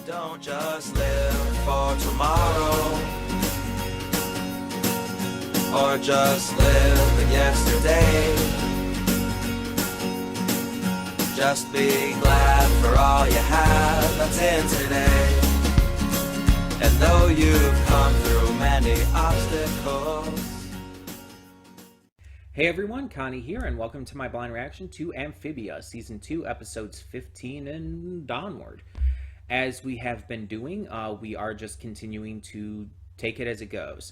Don't just live for tomorrow, or just live in yesterday. Just be glad for all you have that's in today. And though you've come through many obstacles. Hey everyone, Connie here, and welcome to my blind reaction to Amphibia Season 2, Episodes 15 and onward. As we have been doing, we are just continuing to take it as it goes.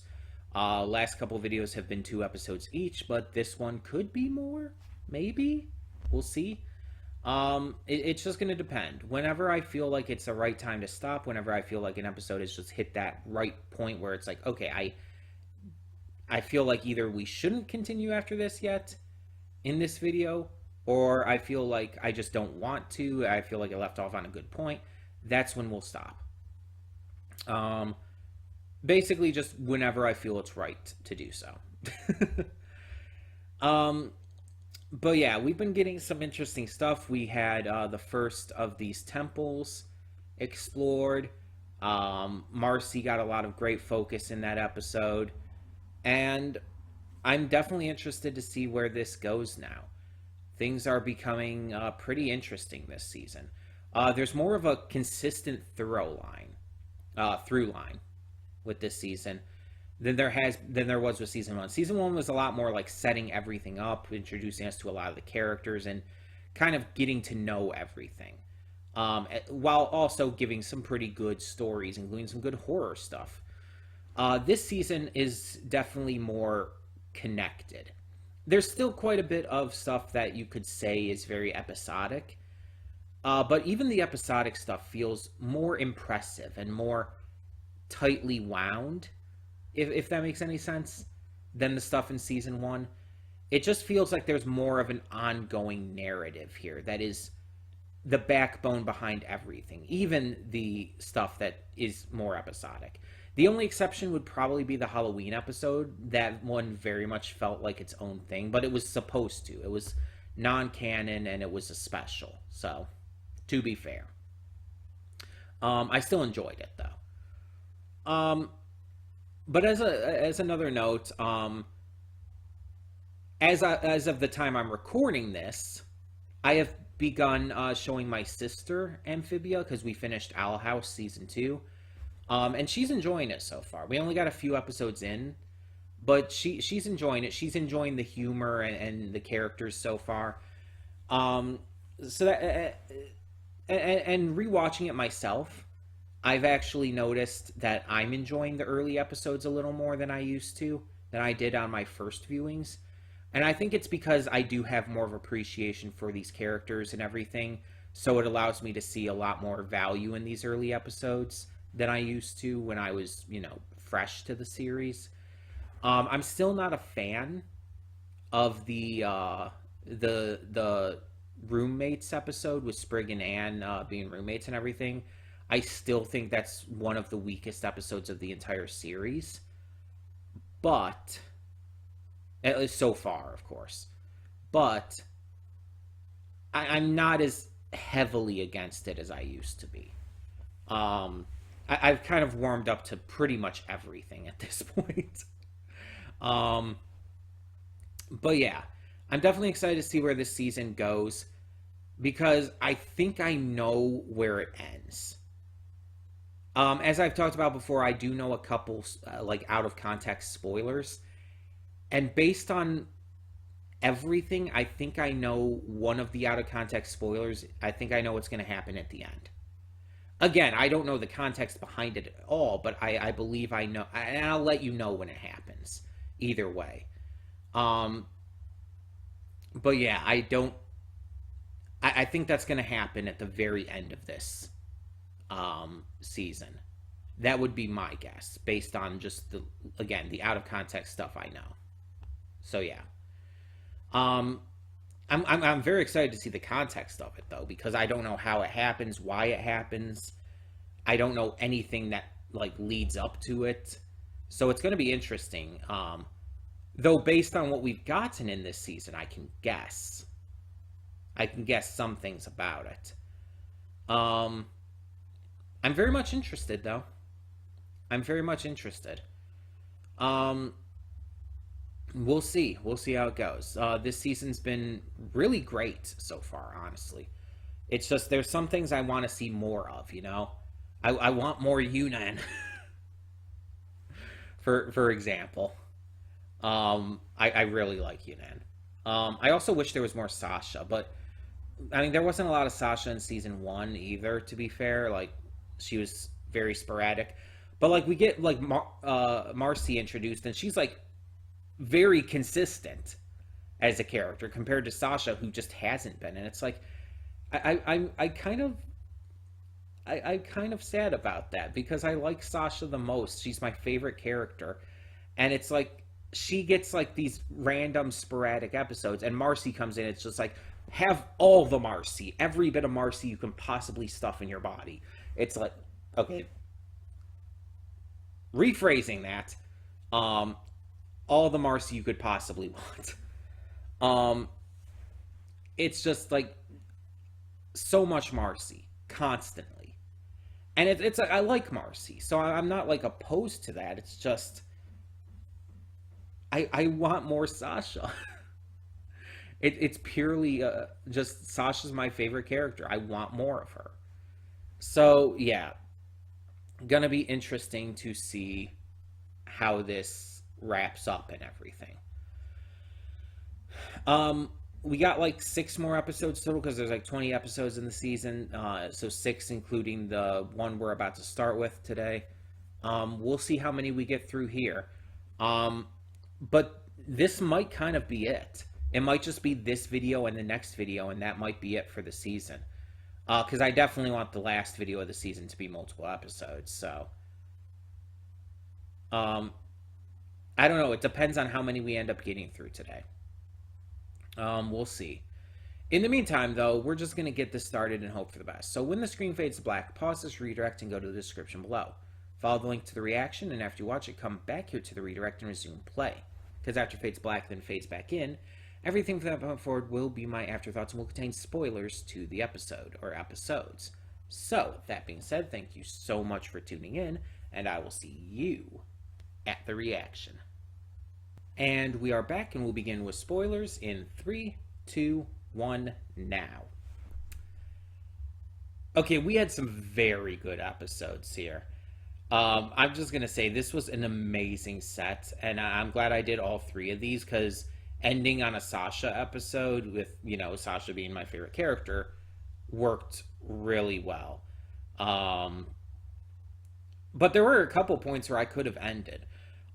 Last couple videos have been 2 episodes each, but this one could be more, maybe? We'll see. It's just going to depend. Whenever I feel like it's the right time to stop, whenever I feel like an episode has just hit that right point where it's like, okay, I feel like either we shouldn't continue after this yet in this video, or I feel like I just don't want to, I feel like I left off on a good point, that's when we'll stop. Basically just whenever I feel it's right to do so. But yeah, we've been getting some interesting stuff. We had the first of these temples explored. Marcy got a lot of great focus in that episode. And I'm definitely interested to see where this goes now. Things are becoming pretty interesting this season. There's more of a consistent through line with this season than there was with Season 1. Season 1 was a lot more like setting everything up, introducing us to a lot of the characters, and kind of getting to know everything. While also giving some pretty good stories, including some good horror stuff. This season is definitely more connected. There's still quite a bit of stuff that you could say is very episodic, but even the episodic stuff feels more impressive and more tightly wound, if that makes any sense, than the stuff in Season 1. It just feels like there's more of an ongoing narrative here that is the backbone behind everything, even the stuff that is more episodic. The only exception would probably be the Halloween episode. That one very much felt like its own thing, but it was supposed to. It was non-canon and it was a special, so to be fair. I still enjoyed it though. But as another note, as of the time I'm recording this, I have begun showing my sister Amphibia, because we finished Owl House Season 2. And she's enjoying it so far. We only got a few episodes in, but she's enjoying it. She's enjoying the humor and the characters so far. So that, and rewatching it myself, I've actually noticed that I'm enjoying the early episodes a little more than I used to, than I did on my first viewings. And I think it's because I do have more of appreciation for these characters and everything, so it allows me to see a lot more value in these early episodes than I used to when I was, fresh to the series. I'm still not a fan of the roommates episode with Sprig and Anne being roommates and everything. I still think that's one of the weakest episodes of the entire series. But, at least so far, of course. But, I'm not as heavily against it as I used to be. I've kind of warmed up to pretty much everything at this point. But yeah, I'm definitely excited to see where this season goes, because I think I know where it ends. As I've talked about before, I do know a couple out of context spoilers, and based on everything, I think I know one of the out of context spoilers. I think I know what's going to happen at the end. Again, I don't know the context behind it at all, but I believe I know, and I'll let you know when it happens, either way. But yeah, I think that's going to happen at the very end of this season. That would be my guess, based on just the out of context stuff I know. So yeah. I'm very excited to see the context of it, though, because I don't know how it happens, why it happens. I don't know anything that leads up to it, so it's going to be interesting. Though based on what we've gotten in this season, I can guess some things about it. I'm very much interested, though. I'm very much interested. Um, we'll see. We'll see how it goes. This season's been really great so far, honestly. It's just there's some things I want to see more of, you know? I want more Yunnan, for example. I really like Yunnan. I also wish there was more Sasha, but I mean, there wasn't a lot of Sasha in season one either, to be fair. Like, she was very sporadic. But, like, we get, like, Marcy introduced, and she's, like, very consistent as a character compared to Sasha, who just hasn't been. And it's like, I kind of. I'm kind of sad about that because I like Sasha the most. She's my favorite character. And it's like she gets like these random sporadic episodes and Marcy comes in. It's just like, have all the Marcy, every bit of Marcy you can possibly stuff in your body. It's like, okay, rephrasing that, all the Marcy you could possibly want. Um, it's just like so much Marcy constantly, and it's I like Marcy, so I'm not like opposed to that. It's just I want more Sasha. It's purely just Sasha's my favorite character. I want more of her. So yeah, gonna be interesting to see how this wraps up and everything. We got like 6 more episodes total because there's like 20 episodes in the season. So 6 including the one we're about to start with today. We'll see how many we get through here. But this might kind of be it. It might just be this video and the next video, and that might be it for the season. Because I definitely want the last video of the season to be multiple episodes. So, I don't know. It depends on how many we end up getting through today. We'll see. In the meantime, though, we're just going to get this started and hope for the best. So when the screen fades to black, pause this redirect and go to the description below. Follow the link to the reaction, and after you watch it, come back here to the redirect and resume play. Because after fades black, then fades back in, everything from that point forward will be my afterthoughts and will contain spoilers to the episode, or episodes. So, that being said, thank you so much for tuning in, and I will see you at the reaction. And we are back, and we'll begin with spoilers in 3, 2, 1, now. Okay, we had some very good episodes here. I'm just going to say this was an amazing set, and I'm glad I did all 3 of these, because ending on a Sasha episode with, you know, Sasha being my favorite character worked really well. But there were a couple points where I could have ended.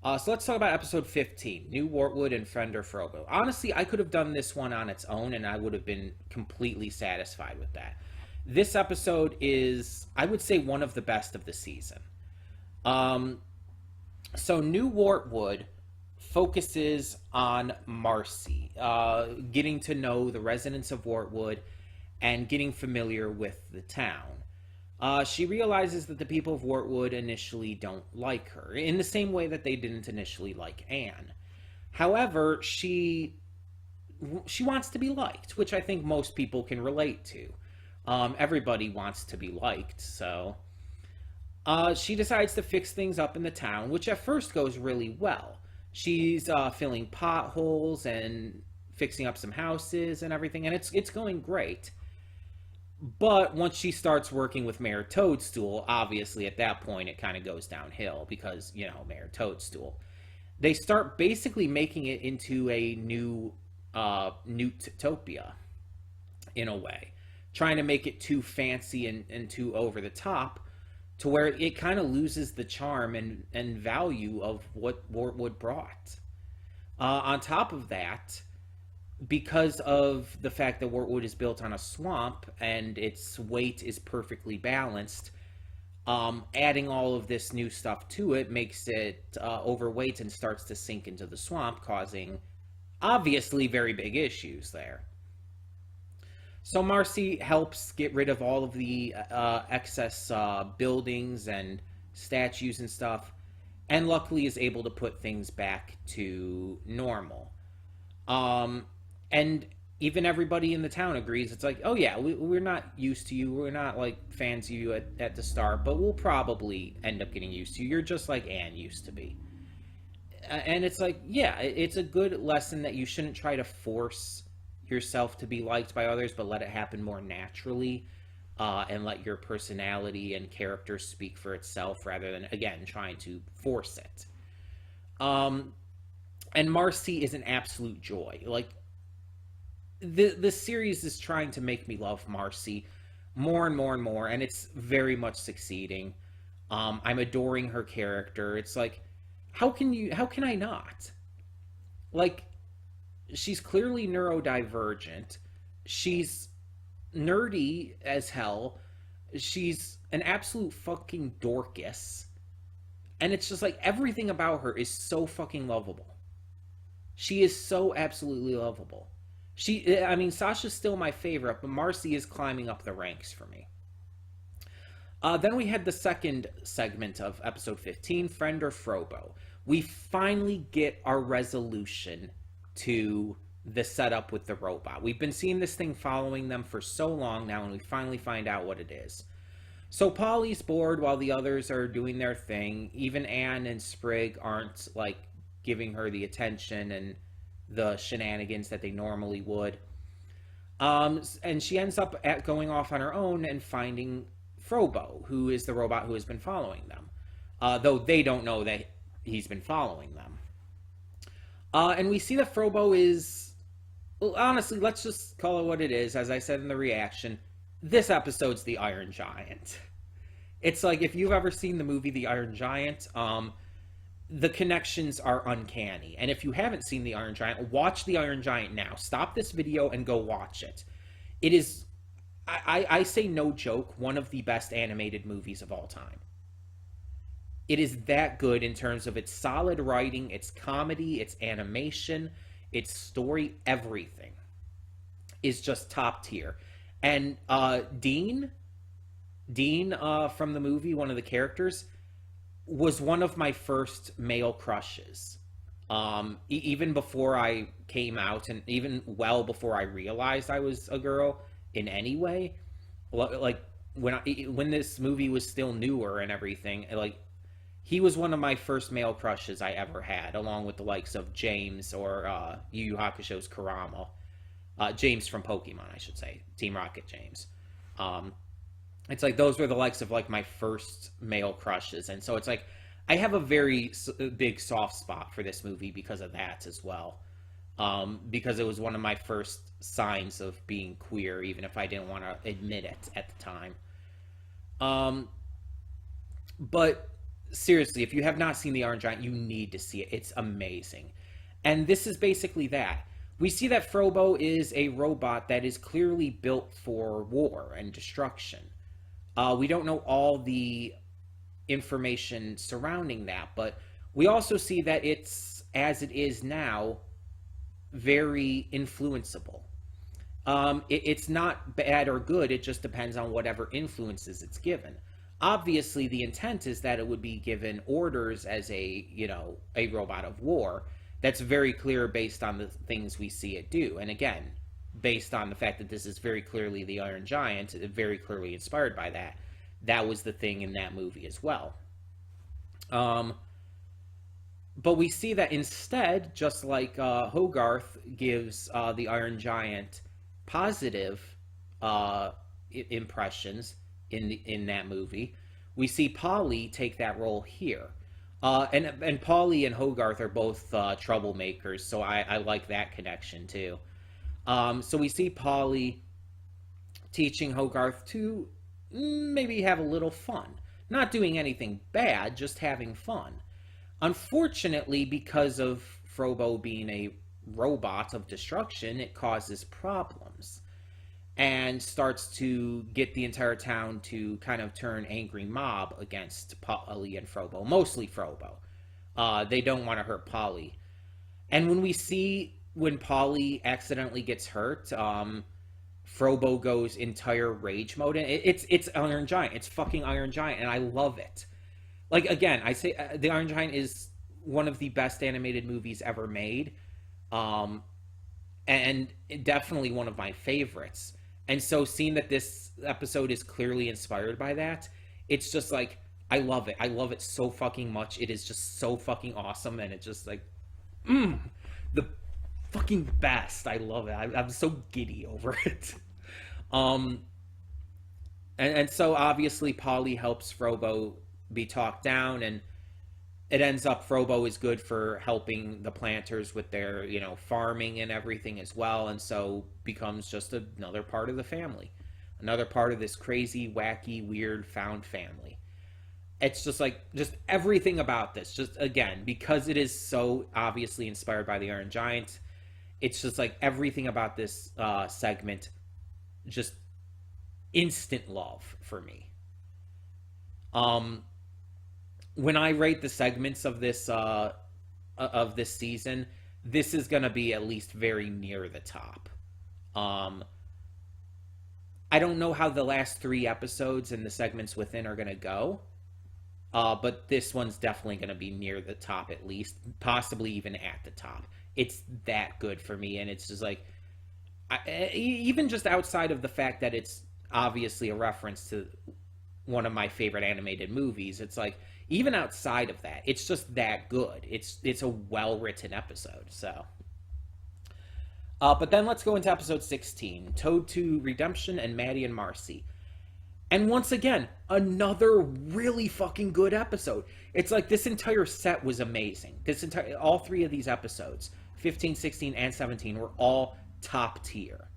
So let's talk about episode 15, New Wartwood and Fender Frobo. Honestly, I could have done this one on its own, and I would have been completely satisfied with that. This episode is, I would say, one of the best of the season. So New Wartwood focuses on Marcy, getting to know the residents of Wartwood and getting familiar with the town. She realizes that the people of Wartwood initially don't like her, in the same way that they didn't initially like Anne. However, she wants to be liked, which I think most people can relate to. Everybody wants to be liked, so she decides to fix things up in the town, which at first goes really well. She's filling potholes and fixing up some houses and everything, and it's going great. But once she starts working with Mayor Toadstool, obviously at that point it kind of goes downhill because, you know, Mayor Toadstool. They start basically making it into a new Newtopia, in a way. Trying to make it too fancy and too over the top, to where it kind of loses the charm and value of what Wartwood brought. On top of that, because of the fact that Wartwood is built on a swamp and its weight is perfectly balanced, adding all of this new stuff to it makes it overweight and starts to sink into the swamp, causing obviously very big issues there. So Marcy helps get rid of all of the excess buildings and statues and stuff, and luckily is able to put things back to normal. And even everybody in the town agrees. It's like, oh yeah, we're not used to you. We're not like fans of you at the start, but we'll probably end up getting used to you. You're just like Anne used to be. And it's like, yeah, it's a good lesson that you shouldn't try to force yourself to be liked by others, but let it happen more naturally, and let your personality and character speak for itself rather than, again, trying to force it. And Marcy is an absolute joy. Like, the series is trying to make me love Marcy more and more and more, and it's very much succeeding. I'm adoring her character. It's like, how can I not? Like, she's clearly neurodivergent. She's nerdy as hell. She's an absolute fucking Dorcas. And it's just like, everything about her is so fucking lovable. She is so absolutely lovable. I mean, Sasha's still my favorite, but Marcy is climbing up the ranks for me. Then we had the second segment of episode 15, Friend or Frobo. We finally get our resolution to the setup with the robot. We've been seeing this thing following them for so long now, and we finally find out what it is. So Polly's bored while the others are doing their thing. Even Anne and Sprig aren't, like, giving her the attention and the shenanigans that they normally would. And she ends up going off on her own and finding Frobo, who is the robot who has been following them. Though they don't know that he's been following them. And we see that Frobo is... Well, honestly, let's just call it what it is. As I said in the reaction, this episode's the Iron Giant. It's like, if you've ever seen the movie The Iron Giant, the connections are uncanny. And if you haven't seen The Iron Giant, watch The Iron Giant now. Stop this video and go watch it. It is, I say no joke, one of the best animated movies of all time. It is that good in terms of its solid writing, its comedy, its animation, its story, everything is just top tier. And Dean from the movie, one of the characters, was one of my first male crushes. Even before I came out, and even well before I realized I was a girl in any way. Like, when this movie was still newer and everything, like, he was one of my first male crushes I ever had, along with the likes of James or Yu Yu Hakusho's Kurama. James from Pokemon, I should say. Team Rocket James. It's like, those were the likes of, like, my first male crushes. And so it's like, I have a very big soft spot for this movie because of that as well. Because it was one of my first signs of being queer, even if I didn't want to admit it at the time. But seriously, if you have not seen The Iron Giant, you need to see it. It's amazing. And this is basically that. We see that Frobo is a robot that is clearly built for war and destruction. We don't know all the information surrounding that, but we also see that it's, as it is now, very influenceable. It's not bad or good, it just depends on whatever influences it's given. Obviously, the intent is that it would be given orders as a robot of war. That's very clear based on the things we see it do. And again, based on the fact that this is very clearly the Iron Giant, very clearly inspired by that. That was the thing in that movie as well. But we see that instead, just like Hogarth gives the Iron Giant positive impressions in that movie, we see Polly take that role here. And Polly and Hogarth are both troublemakers, so I like that connection too. So we see Polly teaching Hogarth to maybe have a little fun. Not doing anything bad, just having fun. Unfortunately, because of Frobo being a robot of destruction, it causes problems. And starts to get the entire town to kind of turn angry mob against Polly and Frobo. Mostly Frobo. They don't want to hurt Polly. And when Polly accidentally gets hurt, Frobo goes entire rage mode. And it's Iron Giant. It's fucking Iron Giant, and I love it. Like, again, I say The Iron Giant is one of the best animated movies ever made. and definitely one of my favorites. And so seeing that this episode is clearly inspired by that, it's just like I love it. I love it so fucking much. It is just so fucking awesome, and it's just like, the fucking best. I love it. I'm so giddy over it. Um, and so obviously Polly helps Frobo be talked down, and it ends up Frobo is good for helping the planters with their, farming and everything as well, and so becomes just another part of the family, another part of this crazy, wacky, weird found family. It's just like, just everything about this, just again, because it is so obviously inspired by the Iron Giant, it's just like everything about this segment, just instant love for me. When I rate the segments of this season, this is gonna be at least very near the top. I don't know how the last 3 episodes and the segments within are gonna go, but this one's definitely gonna be near the top, at least, possibly even at the top. It's that good for me, and it's just like, even just outside of the fact that it's obviously a reference to one of my favorite animated movies, it's like, even outside of that, it's just that good. It's a well-written episode, so. But then let's go into episode 16, Toad to Redemption and Maddie and Marcy. And once again, another really fucking good episode. It's like this entire set was amazing. All 3 of these episodes, 15, 16, and 17, were all top tier.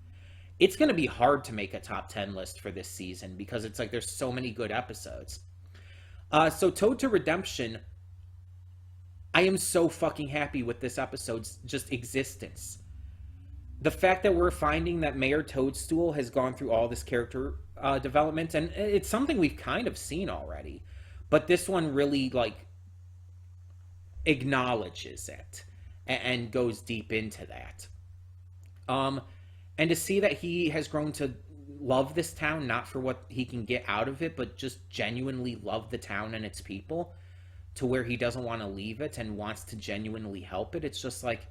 It's going to be hard to make a top 10 list for this season because it's like there's so many good episodes. So Toad to Redemption, I am so fucking happy with this episode's just existence. The fact that we're finding that Mayor Toadstool has gone through all this character development, and it's something we've kind of seen already, but this one really like acknowledges it and goes deep into that. And to see that he has grown to love this town, not for what he can get out of it, but just genuinely love the town and its people to where he doesn't want to leave it and wants to genuinely help it. It's just like,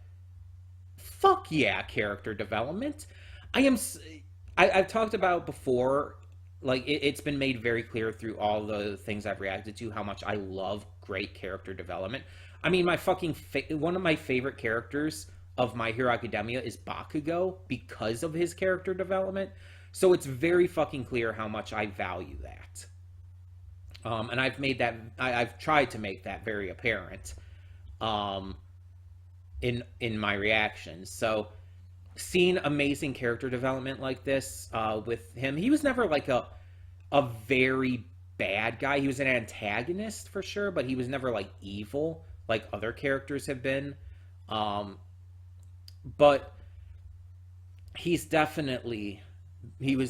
fuck yeah, character development. I've talked about before, like it's been made very clear through all the things I've reacted to how much I love great character development. I mean, one of my favorite characters of My Hero Academia is Bakugo because of his character development. So it's very fucking clear how much I value that. And I've tried to make that very apparent in my reactions. So seeing amazing character development like this with him, he was never like a very bad guy. He was an antagonist for sure, but he was never like evil like other characters have been. But he was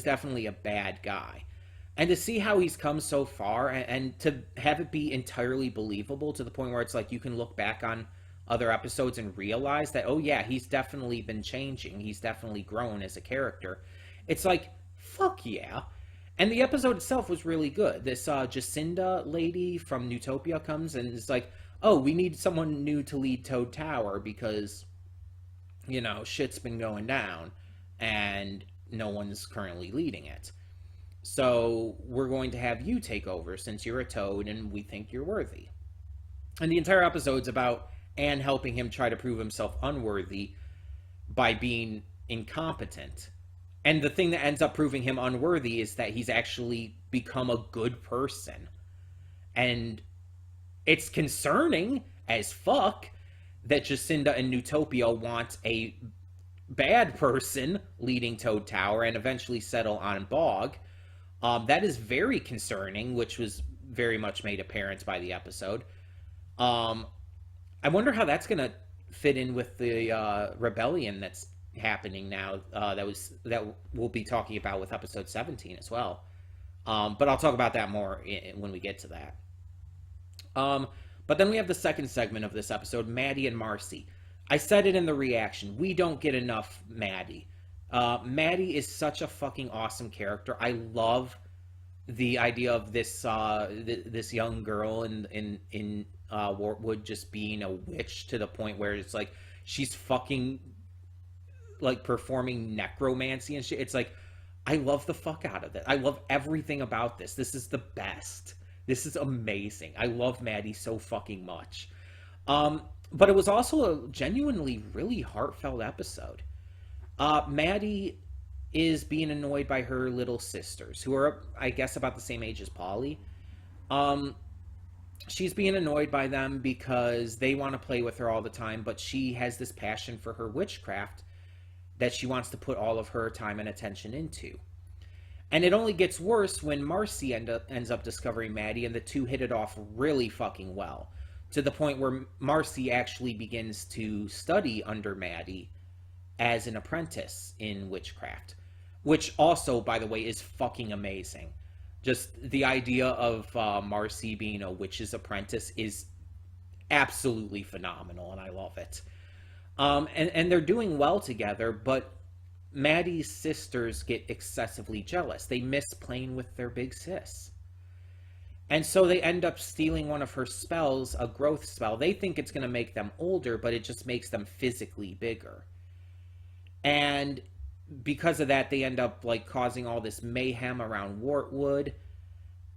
definitely a bad guy. And to see how he's come so far and to have it be entirely believable to the point where it's like you can look back on other episodes and realize that, oh yeah, he's definitely been changing. He's definitely grown as a character. It's like, fuck yeah. And the episode itself was really good. This Jacinda lady from Newtopia comes and is like, oh, we need someone new to lead Toad Tower because, shit's been going down and no one's currently leading it. So we're going to have you take over since you're a toad and we think you're worthy. And the entire episode's about Anne helping him try to prove himself unworthy by being incompetent. And the thing that ends up proving him unworthy is that he's actually become a good person. And it's concerning as fuck that Jacinda and Newtopia want a bad person leading Toad Tower and eventually settle on Bog. That is very concerning, which was very much made apparent by the episode. I wonder how that's going to fit in with the rebellion that's happening now. That we'll be talking about with episode 17 as well. But I'll talk about that more when we get to that. But then we have the second segment of this episode, Maddie and Marcy. I said it in the reaction. We don't get enough Maddie. Maddie is such a fucking awesome character. I love the idea of this this young girl in Wartwood just being a witch to the point where it's like she's fucking like performing necromancy and shit. It's like, I love the fuck out of it. I love everything about this. This is the best. This is amazing. I love Maddie so fucking much. But it was also a genuinely really heartfelt episode. Maddie is being annoyed by her little sisters, who are, I guess, about the same age as Polly. She's being annoyed by them because they want to play with her all the time, but she has this passion for her witchcraft that she wants to put all of her time and attention into. And it only gets worse when Marcy ends up discovering Maddie, and the two hit it off really fucking well, to the point where Marcy actually begins to study under Maddie as an apprentice in witchcraft, which also, by the way, is fucking amazing. Just the idea of Marcy being a witch's apprentice is absolutely phenomenal, and I love it. And they're doing well together, but Maddie's sisters get excessively jealous. They miss playing with their big sis. And so they end up stealing one of her spells, a growth spell. They think it's going to make them older, but it just makes them physically bigger. And because of that, they end up like causing all this mayhem around Wartwood.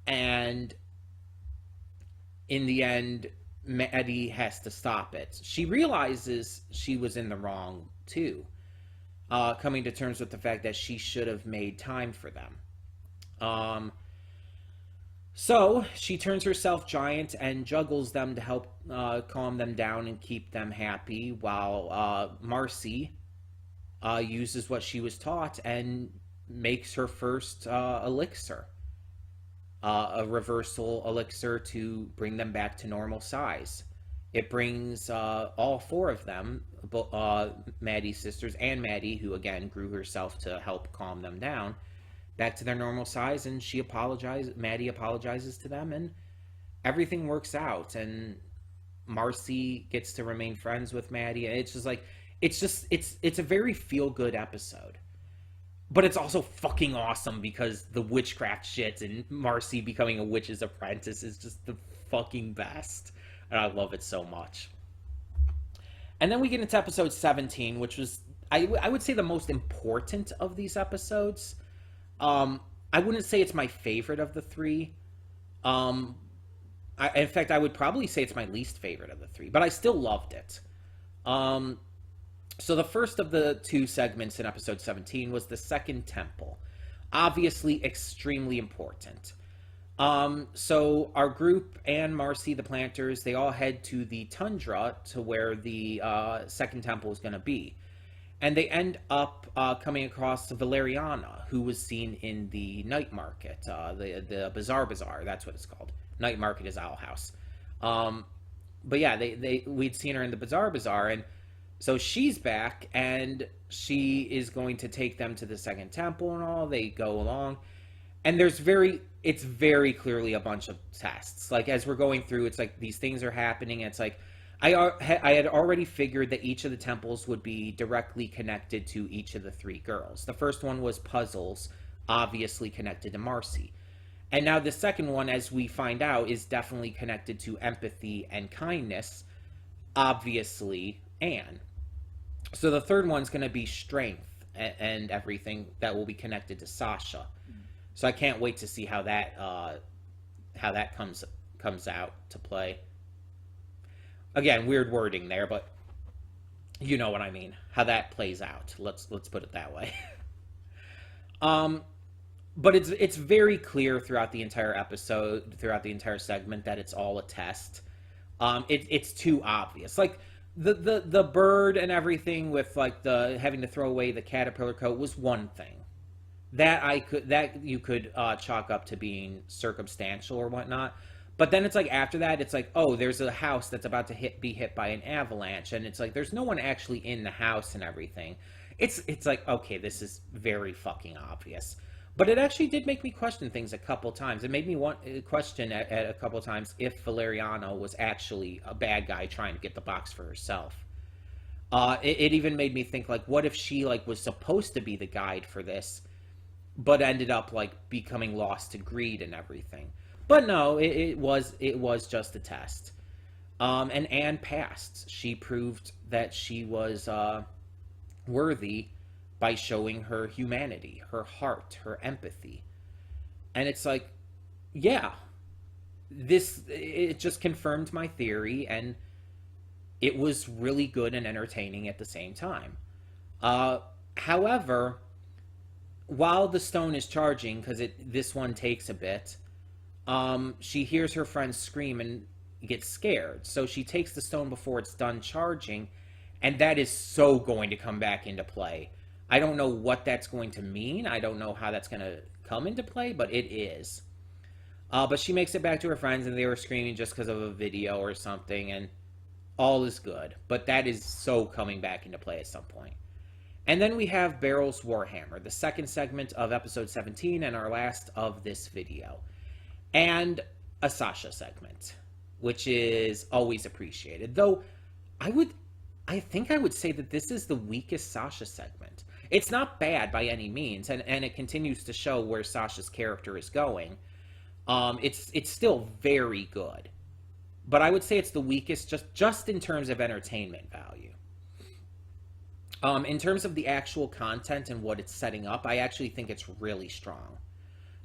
And in the end, Maddie has to stop it. She realizes she was in the wrong too, coming to terms with the fact that she should have made time for them. So she turns herself giant and juggles them to help calm them down and keep them happy, while Marcy uses what she was taught and makes her first elixir, a reversal elixir to bring them back to normal size. It brings all four of them, Maddie's sisters and Maddie, who again grew herself to help calm them down, back to their normal size, and Maddie apologizes to them, and everything works out, and Marcy gets to remain friends with Maddie. It's just like, it's a very feel-good episode. But it's also fucking awesome because the witchcraft shit and Marcy becoming a witch's apprentice is just the fucking best. And I love it so much. And then we get into episode 17, which was, I would say, the most important of these episodes. I wouldn't say it's my favorite of the three. In fact, I would probably say it's my least favorite of the three, but I still loved it. So the first of the two segments in episode 17 was the Second Temple. Obviously extremely important. So our group and Marcy, the planters, they all head to the tundra to where the Second Temple is going to be. And they end up coming across Valeriana, who was seen in the night market, the Bazaar, that's what it's called. Night market is Owl House. But yeah, we'd seen her in the Bazaar, and so she's back, and she is going to take them to the Second Temple and all. They go along, and it's very clearly a bunch of tests. Like, as we're going through, it's like these things are happening, and it's like, I had already figured that each of the temples would be directly connected to each of the three girls. The first one was puzzles, obviously connected to Marcy. And now the second one, as we find out, is definitely connected to empathy and kindness, obviously Anne. So the third one's going to be strength and everything that will be connected to Sasha. So I can't wait to see how that comes out to play. Again, weird wording there, but you know what I mean. How that plays out. Let's put it that way. But it's very clear throughout the entire episode, throughout the entire segment, that it's all a test. It's too obvious. Like the bird and everything with like the having to throw away the caterpillar coat was one thing. That you could chalk up to being circumstantial or whatnot. But then it's like after that, it's like, oh, there's a house that's about to be hit by an avalanche, and it's like there's no one actually in the house and everything. It's like, okay, this is very fucking obvious. But it actually did make me question things a couple times. It made me question at a couple times if Valeriano was actually a bad guy trying to get the box for herself. It even made me think, like, what if she like was supposed to be the guide for this, but ended up like becoming lost to greed and everything. But no, it was just a test. And Anne passed. She proved that she was worthy by showing her humanity, her heart, her empathy. And it's like, yeah, it just confirmed my theory, and it was really good and entertaining at the same time. Uh, However, while the stone is charging, because this one takes a bit, she hears her friend scream and gets scared. So she takes the stone before it's done charging, and that is so going to come back into play. I don't know what that's going to mean. I don't know how that's going to come into play, but it is. But she makes it back to her friends, and they were screaming just because of a video or something, and all is good. But that is so coming back into play at some point. And then we have Beryl's Warhammer, the second segment of episode 17 and our last of this video. And a Sasha segment, which is always appreciated. Though, I think I would say that this is the weakest Sasha segment. It's not bad by any means, and it continues to show where Sasha's character is going. It's still very good. But I would say it's the weakest just in terms of entertainment value. In terms of the actual content and what it's setting up, I actually think it's really strong.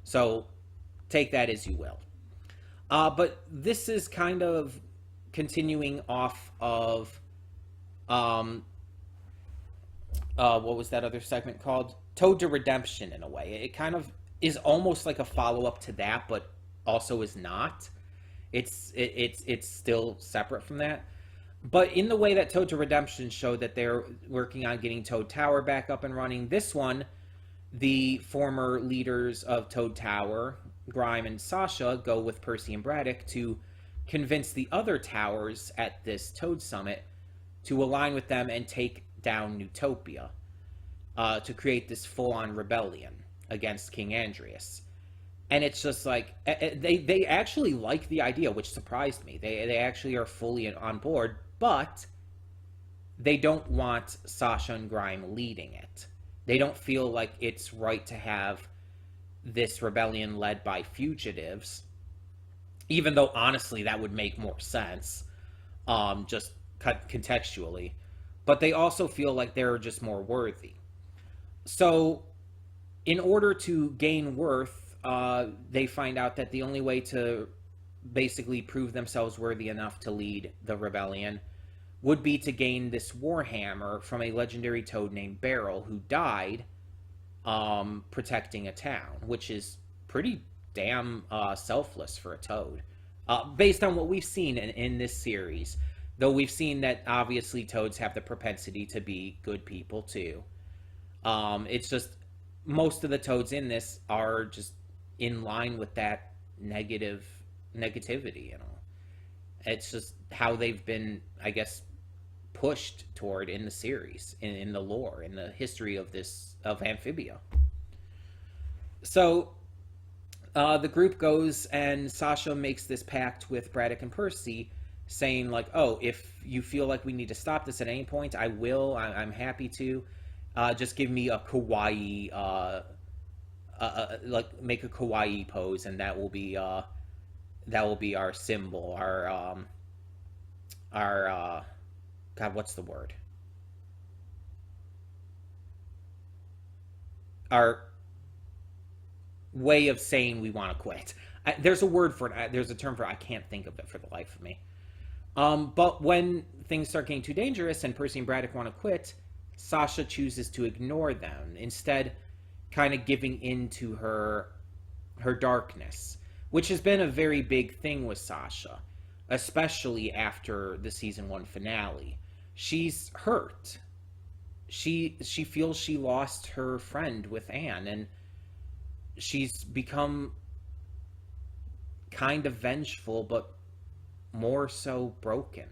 So take that as you will. But this is kind of continuing off of, what was that other segment called? Toad to Redemption, in a way. It kind of is almost like a follow-up to that, but also is not. It's still separate from that. But in the way that Toad to Redemption showed that they're working on getting Toad Tower back up and running, this one, the former leaders of Toad Tower, Grime and Sasha, go with Percy and Braddock to convince the other towers at this Toad Summit to align with them and take down Newtopia, to create this full-on rebellion against King Andrias. And it's just like, they actually like the idea, which surprised me. They actually are fully on board, but they don't want Sasha and Grime leading it. They don't feel like it's right to have this rebellion led by fugitives, even though honestly that would make more sense, just contextually. But they also feel like they're just more worthy. So in order to gain worth, they find out that the only way to basically prove themselves worthy enough to lead the rebellion would be to gain this Warhammer from a legendary toad named Beryl, who died protecting a town, which is pretty damn selfless for a toad, based on what we've seen in this series. Though we've seen that obviously toads have the propensity to be good people too. It's just most of the toads in this are just in line with that negativity, you know. It's just how they've been, I guess, pushed toward in the series, in the lore, in the history of Amphibia. So the group goes, and Sasha makes this pact with Braddock and Percy, saying like, oh, if you feel like we need to stop this at any point, I will. I'm happy to. Just give me a kawaii, like make a kawaii pose, and that will be our symbol, our God, what's the word? Our way of saying we want to quit. There's a word for it. There's a term for it. I can't think of it for the life of me. But when things start getting too dangerous and Percy and Braddock want to quit, Sasha chooses to ignore them, instead kind of giving in to her darkness, which has been a very big thing with Sasha, especially after the season 1 finale. She's hurt. She feels she lost her friend with Anne, and she's become kind of vengeful, but more so broken.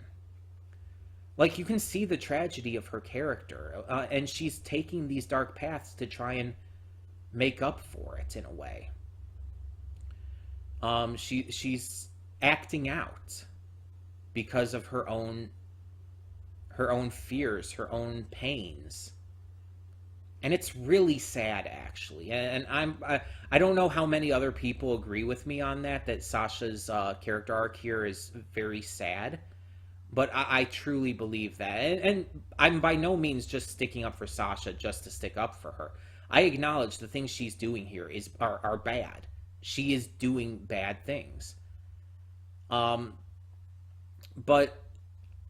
Like, you can see the tragedy of her character, and she's taking these dark paths to try and make up for it in a way. She's acting out because of her own fears, her own pains. And it's really sad, actually. And I don't know how many other people agree with me on that Sasha's character arc here is very sad. But I truly believe that. And I'm by no means just sticking up for Sasha just to stick up for her. I acknowledge the things she's doing here are bad. She is doing bad things. Um, but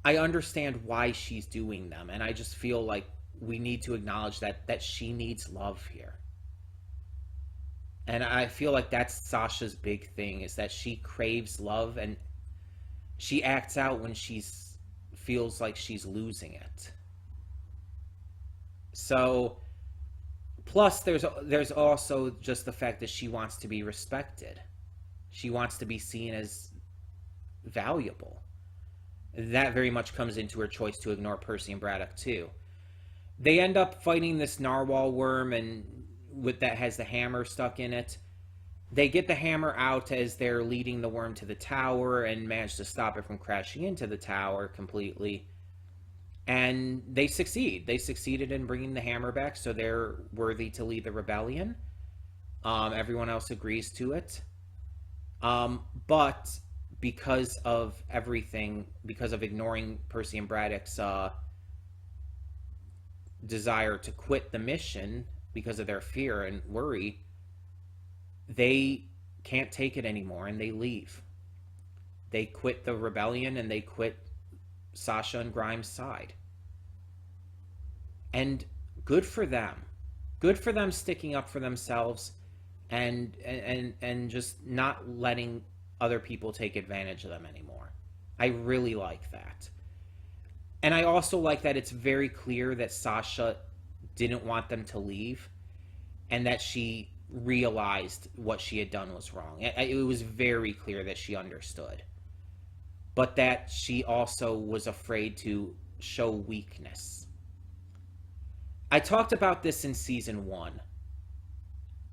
I understand why she's doing them, and I just feel like we need to acknowledge that she needs love here. And I feel like that's Sasha's big thing, is that she craves love, and she acts out when she's feels like she's losing it. So plus there's also just the fact that she wants to be respected. She wants to be seen as valuable. That very much comes into her choice to ignore Percy and Braddock too. They end up fighting this narwhal worm, and with that has the hammer stuck in it. They get the hammer out as they're leading the worm to the tower and manage to stop it from crashing into the tower completely. And they succeed. They succeeded in bringing the hammer back, so they're worthy to lead the rebellion. Everyone else agrees to it. But because of everything, because of ignoring Percy and Braddock's desire to quit the mission because of their fear and worry, they can't take it anymore and they leave. They quit the rebellion and they quit Sasha and Grimes' side. And good for them. Good for them sticking up for themselves and just not letting other people take advantage of them anymore. I really like that. And I also like that it's very clear that Sasha didn't want them to leave, and that she realized what she had done was wrong. It was very clear that she understood. But that she also was afraid to show weakness. I talked about this in season 1.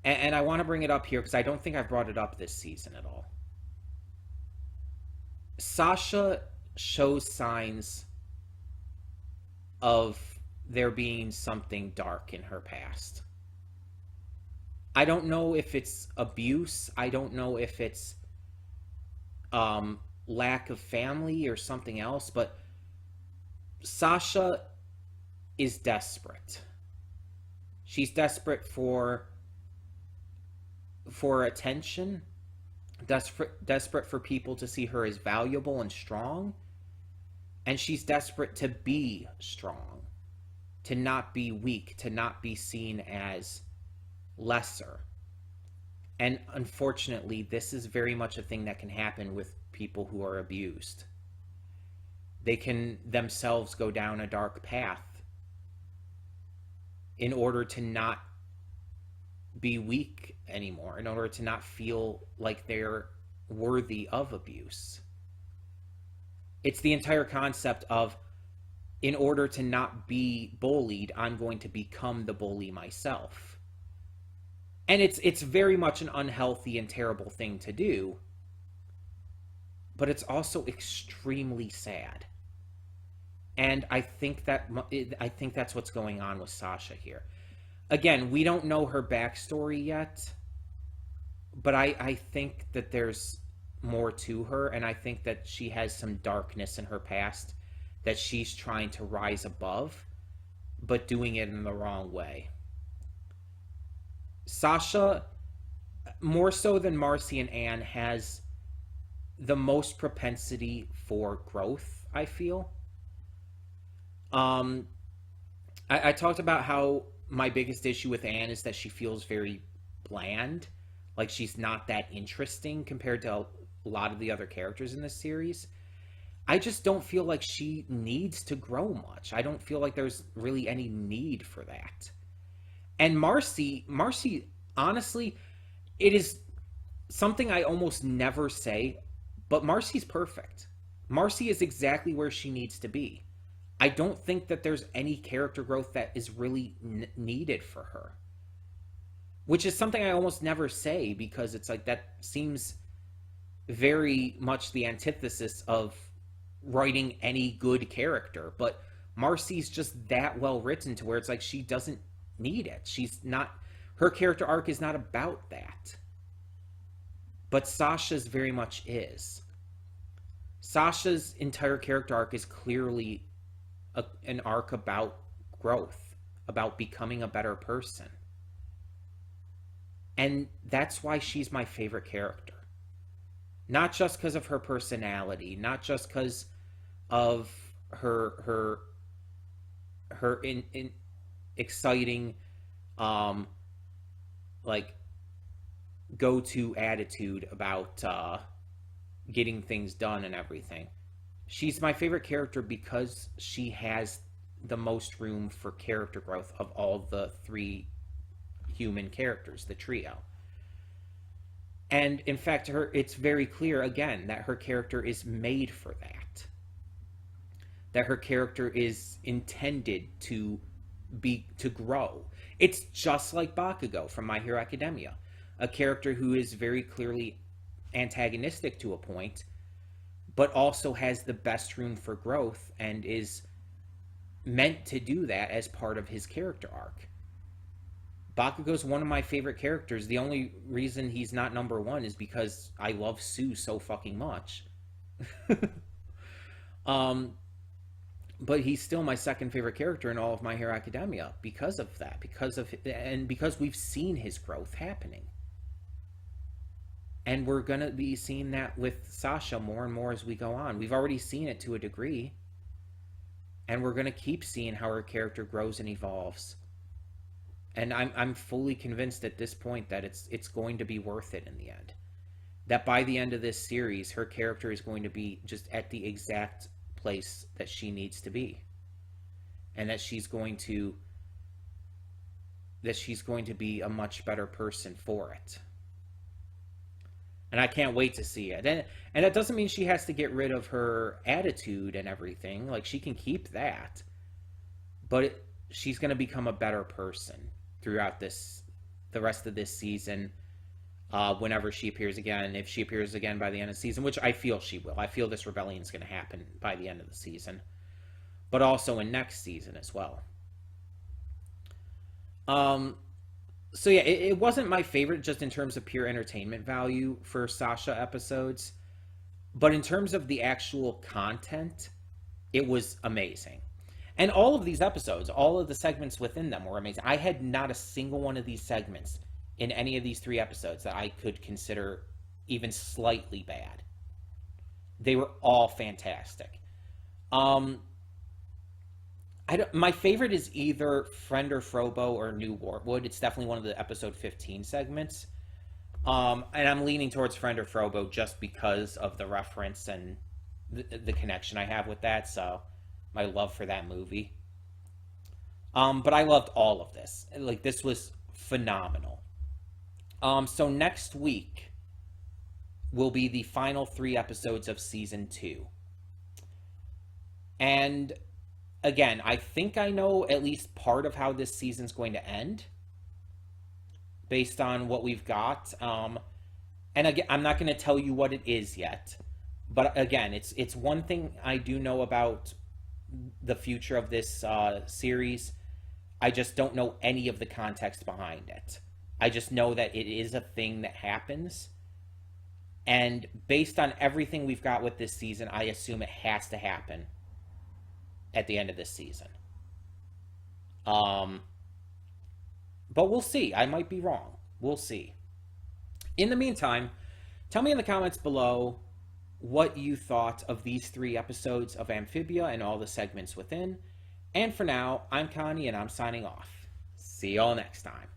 And I want to bring it up here because I don't think I've brought it up this season at all. Sasha shows signs of there being something dark in her past. I don't know if it's abuse. I don't know if it's lack of family or something else, but Sasha is desperate. She's desperate for attention, desperate for people to see her as valuable and strong, and she's desperate to be strong, to not be weak, to not be seen as lesser. And unfortunately, this is very much a thing that can happen with people who are abused. They can themselves go down a dark path in order to not be weak anymore, in order to not feel like they're worthy of abuse. It's the entire concept of, in order to not be bullied, I'm going to become the bully myself. And it's very much an unhealthy and terrible thing to do, but it's also extremely sad. And I think that's what's going on with Sasha here. Again, we don't know her backstory yet, but I think that there's more to her, and I think that she has some darkness in her past that she's trying to rise above, but doing it in the wrong way. Sasha, more so than Marcy and Anne, has the most propensity for growth, I feel. I talked about how my biggest issue with Anne is that she feels very bland, like she's not that interesting compared to a lot of the other characters in this series. I just don't feel like she needs to grow much. I don't feel like there's really any need for that. And Marcy, honestly, it is something I almost never say, but Marcy's perfect. Marcy is exactly where she needs to be. I don't think that there's any character growth that is really needed for her. Which is something I almost never say, because it's like that seems very much the antithesis of writing any good character. But Marcy's just that well written to where it's like she doesn't need it. She's not, her character arc is not about that. But Sasha's very much is. Sasha's entire character arc is clearly an arc about growth, about becoming a better person. And that's why she's my favorite character. Not just because of her personality, not just because of her in exciting like go-to attitude about getting things done and everything. She's my favorite character because she has the most room for character growth of all the three human characters, the trio. And in fact, it's very clear again that her character is made for that. That her character is intended to grow. It's just like Bakugo from My Hero Academia, a character who is very clearly antagonistic to a point, but also has the best room for growth and is meant to do that as part of his character arc. Bakugo's one of my favorite characters. The only reason he's not number one is because I love Sue so fucking much. But he's still my second favorite character in all of My Hero Academia because of that, because we've seen his growth happening. And we're going to be seeing that with Sasha more and more as we go on. We've already seen it to a degree. And we're going to keep seeing how her character grows and evolves. And I'm fully convinced at this point that it's going to be worth it in the end. That by the end of this series, her character is going to be just at the exact place that she needs to be. And that she's going to be a much better person for it. And I can't wait to see it. And that doesn't mean she has to get rid of her attitude and everything. Like, she can keep that. But she's going to become a better person throughout the rest of this season, whenever she appears again. If she appears again by the end of the season, which I feel she will. I feel this rebellion is going to happen by the end of the season. But also in next season as well. So yeah, it wasn't my favorite just in terms of pure entertainment value for Sasha episodes. But in terms of the actual content, it was amazing. And all of these episodes, all of the segments within them were amazing. I had not a single one of these segments in any of these 3 episodes that I could consider even slightly bad. They were all fantastic. My favorite is either Friend or Frobo or New Wartwood. It's definitely one of the episode 15 segments. And I'm leaning towards Friend or Frobo just because of the reference and the connection I have with that. So my love for that movie. But I loved all of this. Like, this was phenomenal. So next week will be the final 3 episodes of season 2. And again, I think I know at least part of how this season's going to end based on what we've got. And again, I'm not going to tell you what it is yet. But again, it's one thing I do know about the future of this series. I just don't know any of the context behind it. I just know that it is a thing that happens. And based on everything we've got with this season, I assume it has to happen at the end of this season. But we'll see. I might be wrong. We'll see. In the meantime, tell me in the comments below what you thought of these 3 episodes of Amphibia and all the segments within. And for now, I'm Connie and I'm signing off. See y'all next time.